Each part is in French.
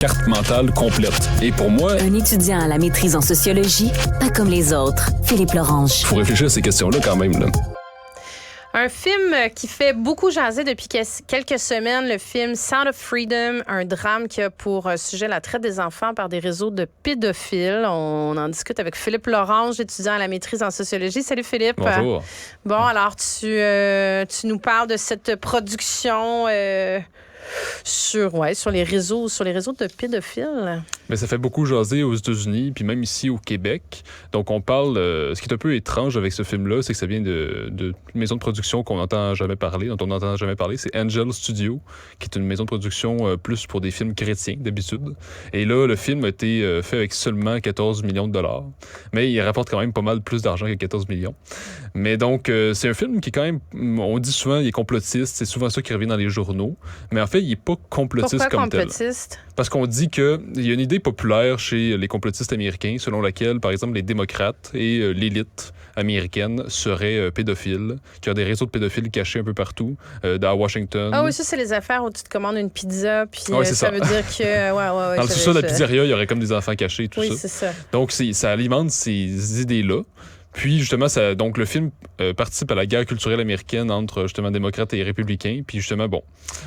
carte mentale complète. Et pour moi... Un étudiant à la maîtrise en sociologie, pas comme les autres. Philippe Lorange. Il faut réfléchir à ces questions-là quand même. Là. Un film qui fait beaucoup jaser depuis quelques semaines, le film Sound of Freedom, un drame qui a pour sujet la traite des enfants par des réseaux de pédophiles. On en discute avec Philippe Lorange, étudiant à la maîtrise en sociologie. Salut Philippe. Bonjour. Bon, alors tu nous parles de cette production sur les réseaux de pédophiles. Mais ça fait beaucoup jaser aux États-Unis, puis même ici au Québec. Donc on parle... ce qui est un peu étrange avec ce film-là, c'est que ça vient de maison de production dont on n'entend jamais parler. C'est Angel Studio, qui est une maison de production plus pour des films chrétiens, d'habitude. Et là, le film a été fait avec seulement 14 millions de dollars. Mais il rapporte quand même pas mal plus d'argent que 14 millions. Mais donc, c'est un film qui est quand même... On dit souvent il est complotiste, c'est souvent ça qui revient dans les journaux. Mais en fait, il n'est pas complotiste. Pourquoi comme complotiste? tel. Parce qu'on dit qu'il y a une idée populaire chez les complotistes américains, selon laquelle, par exemple, les démocrates et l'élite américaine seraient pédophiles, qu'il y a des réseaux de pédophiles cachés un peu partout, à Washington. Ah oui, ça, c'est les affaires où tu te commandes une pizza, puis ça veut dire que... Ouais, dans le sous-sol de la pizzeria, il y aurait comme des enfants cachés et tout ça. Oui, c'est ça. Donc, ça alimente ces idées-là. Puis, justement, donc le film participe à la guerre culturelle américaine entre, justement, démocrates et républicains. Puis, justement, bon.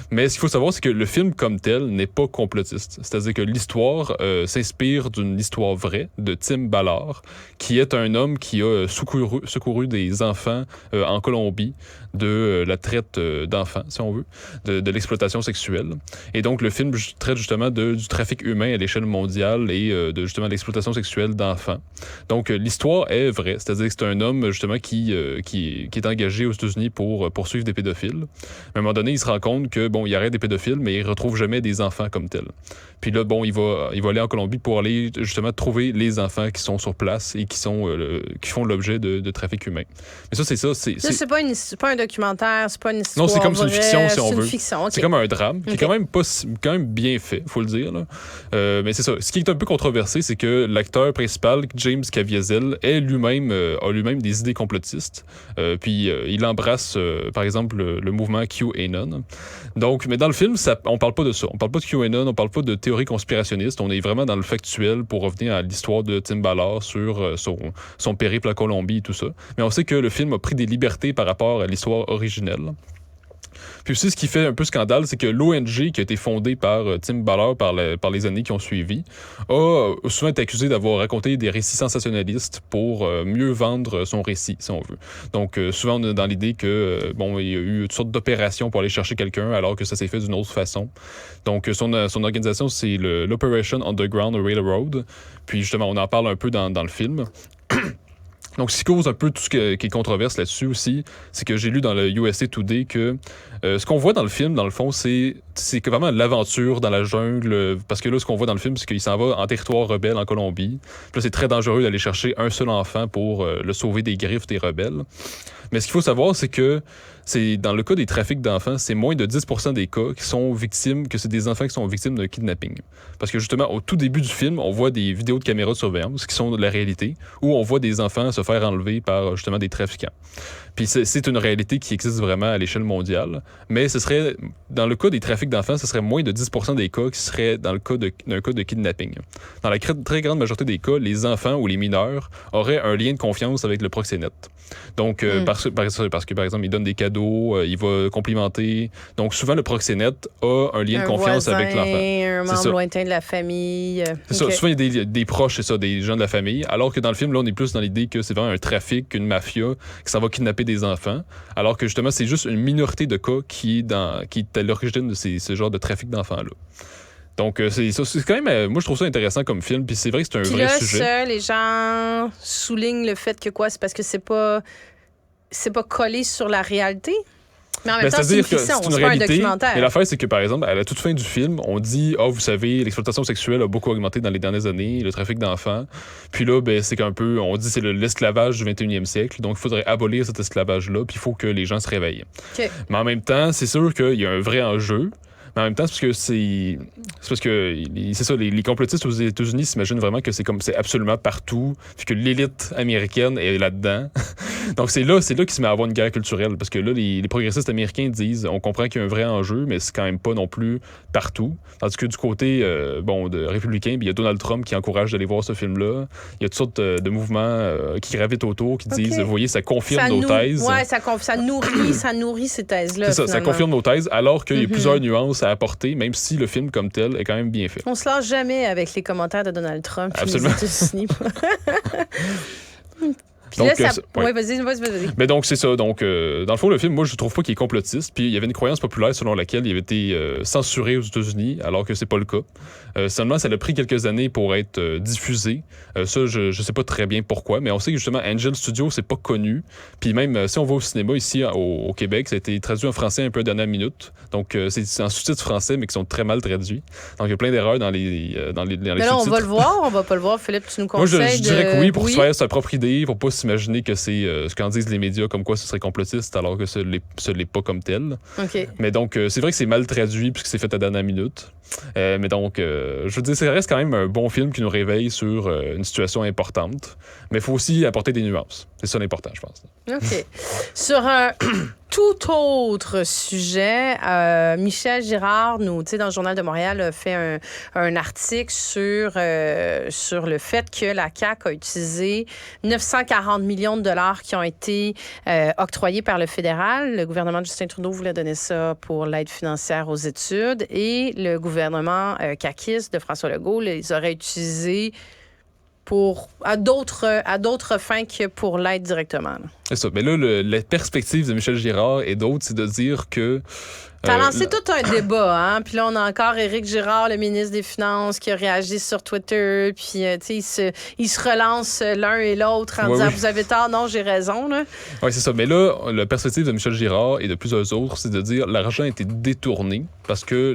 Mais ce qu'il faut savoir, c'est que le film, comme tel, n'est pas complotiste. C'est-à-dire que l'histoire s'inspire d'une histoire vraie de Tim Ballard, qui est un homme qui a secouru des enfants en Colombie de la traite d'enfants, si on veut, de l'exploitation sexuelle. Et donc, le film traite, justement, du trafic humain à l'échelle mondiale et de, justement, l'exploitation sexuelle d'enfants. Donc, l'histoire est vraie. C'est-à-dire que c'est un homme, justement, qui est engagé aux États-Unis pour poursuivre des pédophiles. À un moment donné, il se rend compte que, bon, il arrête des pédophiles, mais il retrouve jamais des enfants comme tels. Puis là, bon, il va aller en Colombie pour aller, justement, trouver les enfants qui sont sur place et qui font l'objet de trafic humain. Mais ça, c'est ça. C'est pas un documentaire, c'est pas une histoire. Non, c'est comme une fiction, si on veut. C'est une fiction, okay. C'est comme un drame, qui est quand même bien fait, faut le dire. Là. Mais c'est ça. Ce qui est un peu controversé, c'est que l'acteur principal, James Caviezel, a lui-même des idées complotistes. Puis il embrasse, par exemple, le mouvement QAnon. Donc, mais dans le film, on parle pas de ça. On parle pas de QAnon, on parle pas de théorie conspirationniste. On est vraiment dans le factuel pour revenir à l'histoire de Tim Ballard sur son périple à Colombie et tout ça. Mais on sait que le film a pris des libertés par rapport à l'histoire originelle. Puis aussi, ce qui fait un peu scandale, c'est que l'ONG qui a été fondée par Tim Ballard par les années qui ont suivi a souvent été accusé d'avoir raconté des récits sensationnalistes pour mieux vendre son récit, si on veut. Donc, souvent, on est dans l'idée que, il y a eu toutes sortes d'opérations pour aller chercher quelqu'un alors que ça s'est fait d'une autre façon. Donc, son organisation, c'est l'Operation Underground Railroad. Puis, justement, on en parle un peu dans le film. Donc, ce qui cause un peu tout ce qui est controverse là-dessus aussi, c'est que j'ai lu dans le USA Today que ce qu'on voit dans le film, dans le fond, c'est que vraiment l'aventure dans la jungle. Parce que là, ce qu'on voit dans le film, c'est qu'il s'en va en territoire rebelle en Colombie. Puis là, c'est très dangereux d'aller chercher un seul enfant pour le sauver des griffes des rebelles. Mais ce qu'il faut savoir, c'est que dans le cas des trafics d'enfants, c'est moins de 10% des cas que c'est des enfants qui sont victimes d'un kidnapping. Parce que justement, au tout début du film, on voit des vidéos de caméras de surveillance qui sont de la réalité, où on voit des enfants se faire enlever par justement des trafiquants. Puis c'est une réalité qui existe vraiment à l'échelle mondiale. Mais dans le cas des trafics d'enfants, ce serait moins de 10% des cas qui seraient dans le cas d'un cas de kidnapping. Dans la très grande majorité des cas, les enfants ou les mineurs auraient un lien de confiance avec le proxénète. Donc, parce que, par exemple, il donne des cadeaux, il va complimenter. Donc, souvent, le proxénète a un lien de confiance avec l'enfant. Un membre lointain de la famille. C'est ça. Souvent, il y a des proches, c'est ça, des gens de la famille. Alors que dans le film, là, on est plus dans l'idée que c'est vraiment un trafic, une mafia, qui s'en va kidnapper des enfants. Alors que, justement, c'est juste une minorité de cas qui est à l'origine de ce genre de trafic d'enfants-là. Donc, c'est quand même... moi, je trouve ça intéressant comme film, puis c'est vrai que c'est un vrai sujet. Ça, les gens soulignent le fait que c'est parce que c'est pas collé sur la réalité. Mais en même temps, c'est une fiction, c'est pas un documentaire. Mais l'affaire, c'est que, par exemple, à la toute fin du film, on dit « vous savez, l'exploitation sexuelle a beaucoup augmenté dans les dernières années, le trafic d'enfants. » Puis là, c'est qu'un peu... On dit que c'est l'esclavage du 21e siècle, donc il faudrait abolir cet esclavage-là, puis il faut que les gens se réveillent. Okay. Mais en même temps, c'est sûr qu'il y a un vrai enjeu. Mais en même temps, c'est parce que c'est ça, les complotistes aux États-Unis s'imaginent vraiment que c'est absolument partout, puis que l'élite américaine est là-dedans. Donc c'est là qu'il se met à avoir une guerre culturelle, parce que là, les progressistes américains disent, on comprend qu'il y a un vrai enjeu, mais c'est quand même pas non plus partout. Tandis que du côté de républicain, il y a Donald Trump qui encourage d'aller voir ce film-là. Il y a toutes sortes de mouvements qui gravitent autour, qui disent, vous voyez, ça confirme nos thèses. Oui, ça nourrit ces thèses-là. C'est ça, ça confirme nos thèses, alors qu'il y a plusieurs nuances à apporter, même si le film comme tel est quand même bien fait. On se lâche jamais avec les commentaires de Donald Trump. Absolument. Les États-Unis. Donc, là, vas-y. Mais donc, c'est ça. Donc, dans le fond, le film, moi, je trouve pas qu'il est complotiste. Puis, il y avait une croyance populaire selon laquelle il avait été censuré aux États-Unis, alors que c'est pas le cas. Seulement, ça a pris quelques années pour être diffusé. Ça, je sais pas très bien pourquoi, mais on sait que justement, Angel Studio, c'est pas connu. Puis même, si on va au cinéma ici, au Québec, ça a été traduit en français un peu à dernière minute. Donc, c'est en sous-titres français, mais qui sont très mal traduits. Donc, il y a plein d'erreurs dans les mais là, sous-titres. on va le voir, on va pas le voir. Philippe, tu nous conseilles Moi, je dirais que oui, pour se faire sa propre idée, pour pas s'imaginer que c'est ce qu'en disent les médias, comme quoi ce serait complotiste, alors que ce l'est pas comme tel. Okay. Mais donc, c'est vrai que c'est mal traduit puisque c'est fait à dernière minute. Mais donc, je veux dire, ça reste quand même un bon film qui nous réveille sur une situation importante. Mais il faut aussi apporter des nuances. C'est ça l'important, je pense. OK. Sur un tout autre sujet, Michel Girard, dans le Journal de Montréal, a fait un article sur le fait que la CAQ a utilisé 940 millions de dollars qui ont été octroyés par le fédéral. Le gouvernement de Justin Trudeau voulait donner ça pour l'aide financière aux études et le gouvernement caquiste de François Legault les aurait utilisés à d'autres fins que pour l'aide directement. Là. C'est ça. Mais là, la perspective de Michel Girard et d'autres, c'est de dire que... T'as lancé tout un débat, hein? Puis là, on a encore Éric Girard, le ministre des Finances, qui a réagi sur Twitter. Puis, tu sais, ils se relancent l'un et l'autre en disant « Vous avez tort, non, j'ai raison. » Oui, c'est ça. Mais là, la perspective de Michel Girard et de plusieurs autres, c'est de dire l'argent a été détourné parce que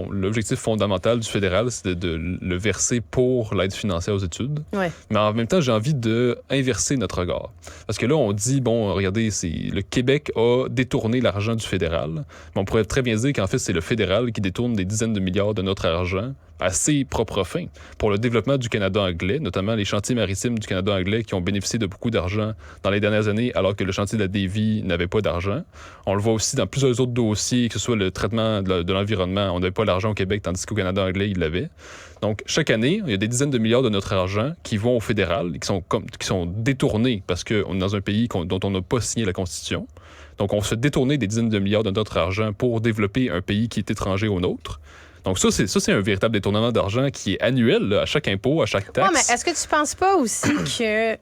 l'objectif fondamental du fédéral, c'est de le verser pour l'aide financière aux études. Ouais. Mais en même temps, j'ai envie d'inverser notre regard. Parce que là, on dit, regardez, le Québec a détourné l'argent du fédéral. Mais on pourrait très bien dire qu'en fait, c'est le fédéral qui détourne des dizaines de milliards de notre argent à ses propres fins pour le développement du Canada anglais, notamment les chantiers maritimes du Canada anglais qui ont bénéficié de beaucoup d'argent dans les dernières années alors que le chantier de la Davie n'avait pas d'argent. On le voit aussi dans plusieurs autres dossiers, que ce soit le traitement de l'environnement. On n'avait pas l'argent au Québec, tandis qu'au Canada anglais, il l'avait. Donc, chaque année, il y a des dizaines de milliards de notre argent qui vont au fédéral et qui sont détournés parce qu'on est dans un pays dont on n'a pas signé la Constitution. Donc, on se fait détourner des dizaines de milliards de notre argent pour développer un pays qui est étranger au nôtre. Donc, ça, c'est un véritable détournement d'argent qui est annuel, là, à chaque impôt, à chaque taxe. Oui, mais est-ce que tu penses pas aussi que...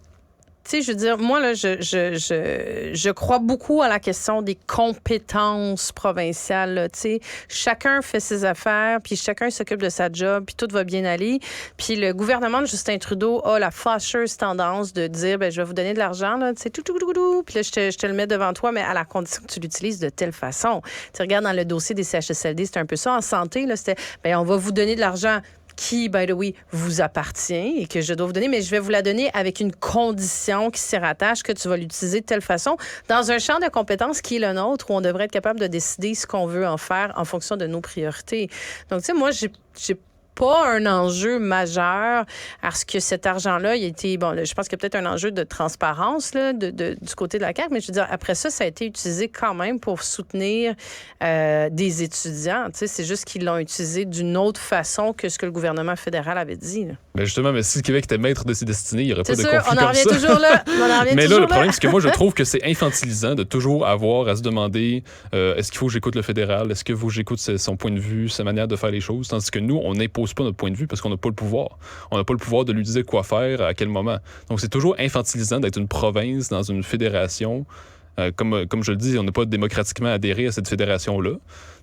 Tu sais, je veux dire, moi, là, je crois beaucoup à la question des compétences provinciales. Tu sais, chacun fait ses affaires, puis chacun s'occupe de sa job, puis tout va bien aller. Puis le gouvernement de Justin Trudeau a la fâcheuse tendance de dire, je vais vous donner de l'argent, là, tu sais, tout, puis là, je te le mets devant toi, mais à la condition que tu l'utilises de telle façon. Tu regardes dans le dossier des CHSLD, c'est un peu ça. En santé, là, c'était, on va vous donner de l'argent qui, by the way, vous appartient et que je dois vous donner, mais je vais vous la donner avec une condition qui s'y rattache, que tu vas l'utiliser de telle façon, dans un champ de compétences qui est le nôtre, où on devrait être capable de décider ce qu'on veut en faire en fonction de nos priorités. Donc, tu sais, moi, j'ai pas un enjeu majeur à ce que cet argent-là, il a été... je pense qu'il y a peut-être un enjeu de transparence là, du côté de la CAQ, mais je veux dire, après ça a été utilisé quand même pour soutenir des étudiants. Tu sais, c'est juste qu'ils l'ont utilisé d'une autre façon que ce que le gouvernement fédéral avait dit. Là. Mais justement, si le Québec était maître de ses destinées, il n'y aurait pas de conflit on en comme revient ça. Toujours là. Mais là, le problème, c'est que moi, je trouve que c'est infantilisant de toujours avoir à se demander est-ce qu'il faut que j'écoute le fédéral? Est-ce qu'il faut que j'écoute son point de vue, sa manière de faire les choses? Tandis que nous, on n'impose pas notre point de vue parce qu'on n'a pas le pouvoir. On n'a pas le pouvoir de lui dire quoi faire, à quel moment. Donc, c'est toujours infantilisant d'être une province dans une fédération. Comme je le dis, on n'a pas démocratiquement adhéré à cette fédération-là.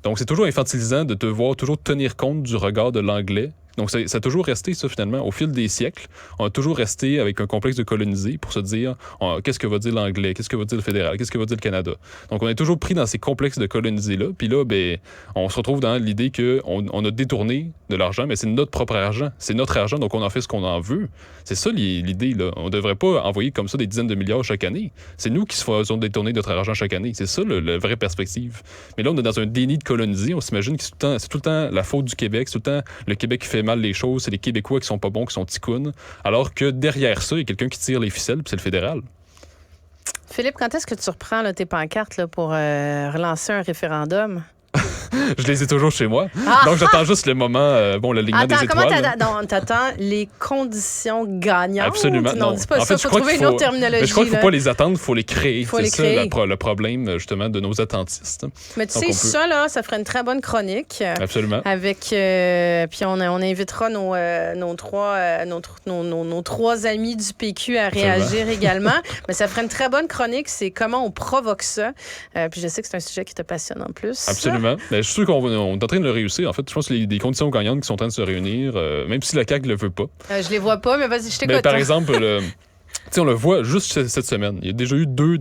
Donc, c'est toujours infantilisant de devoir toujours tenir compte du regard de l'anglais Donc, ça a toujours resté, ça, finalement. Au fil des siècles, on a toujours resté avec un complexe de colonisé pour se dire qu'est-ce que va dire l'anglais, qu'est-ce que va dire le fédéral, qu'est-ce que va dire le Canada. Donc, on est toujours pris dans ces complexes de colonisés-là. Puis là, ben, on se retrouve dans l'idée qu'on a détourné de l'argent, mais c'est notre propre argent. C'est notre argent, donc on en fait ce qu'on en veut. C'est ça l'idée, là. On ne devrait pas envoyer comme ça des dizaines de milliards chaque année. C'est nous qui se faisons détourner notre argent chaque année. C'est ça, la vraie perspective. Mais là, on est dans un déni de colonisé. On s'imagine que c'est tout le temps la faute du Québec. C'est tout le temps le Québec qui fait mal les choses. C'est les Québécois qui sont pas bons, qui sont ticounes. Alors que derrière ça, il y a quelqu'un qui tire les ficelles, puis c'est le fédéral. Philippe, quand est-ce que tu reprends là, tes pancartes là, pour relancer un référendum? Je les ai toujours chez moi. Donc, j'attends juste le moment, l'alignement des étoiles. Comment t'attends les conditions gagnantes? Absolument. Non, dis pas ça. Il faut trouver une autre terminologie. Mais je crois qu'il ne faut pas les attendre, il faut les créer. C'est ça le problème, justement, de nos attentistes. Mais tu sais, ça, là, ça ferait une très bonne chronique. Absolument. Avec, puis on invitera nos trois amis du PQ à réagir également. Mais ça ferait une très bonne chronique. C'est comment on provoque ça. Puis je sais que c'est un sujet qui te passionne en plus. Absolument. Mais je suis sûr qu'on est en train de le réussir. En fait, je pense qu'il y a des conditions gagnantes qui sont en train de se réunir, même si la CAQ ne le veut pas. Je les vois pas, mais vas-y, je t'écoute. Mais par exemple, on le voit juste cette semaine. Il y a déjà eu deux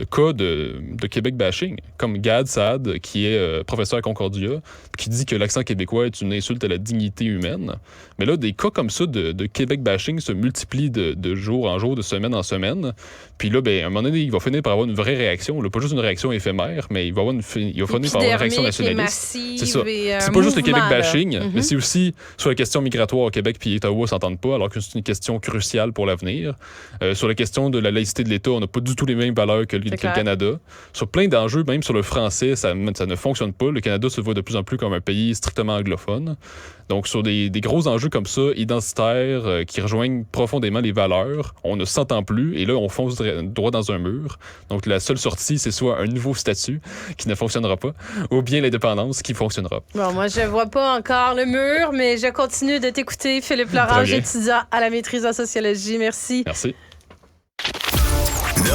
cas de Québec bashing, comme Gad Saad, qui est professeur à Concordia, qui dit que l'accent québécois est une insulte à la dignité humaine. Mais là, des cas comme ça de Québec bashing se multiplient de jour en jour, de semaine en semaine. Puis là, ben, à un moment donné, il va finir par avoir une vraie réaction. Là, pas juste une réaction éphémère, mais il va finir par avoir une réaction nationaliste. C'est ça. C'est pas juste le Québec bashing, mais c'est aussi sur la question migratoire au Québec puis Ottawa s'entendent pas, alors que c'est une question cruciale pour l'avenir. Sur la question de la laïcité de l'État, on n'a pas du tout les mêmes valeurs que le Canada. Sur plein d'enjeux, même sur le français, ça ne fonctionne pas. Le Canada se voit de plus en plus comme un pays strictement anglophone. Donc, sur des gros enjeux comme ça, identitaires, qui rejoignent profondément les valeurs, on ne s'entend plus et là, on fonce droit dans un mur. Donc, la seule sortie, c'est soit un nouveau statut qui ne fonctionnera pas ou bien l'indépendance qui fonctionnera. Bon, moi, je vois pas encore le mur, mais je continue de t'écouter. Philippe Lorange, étudiant à la maîtrise en sociologie. Merci. Merci.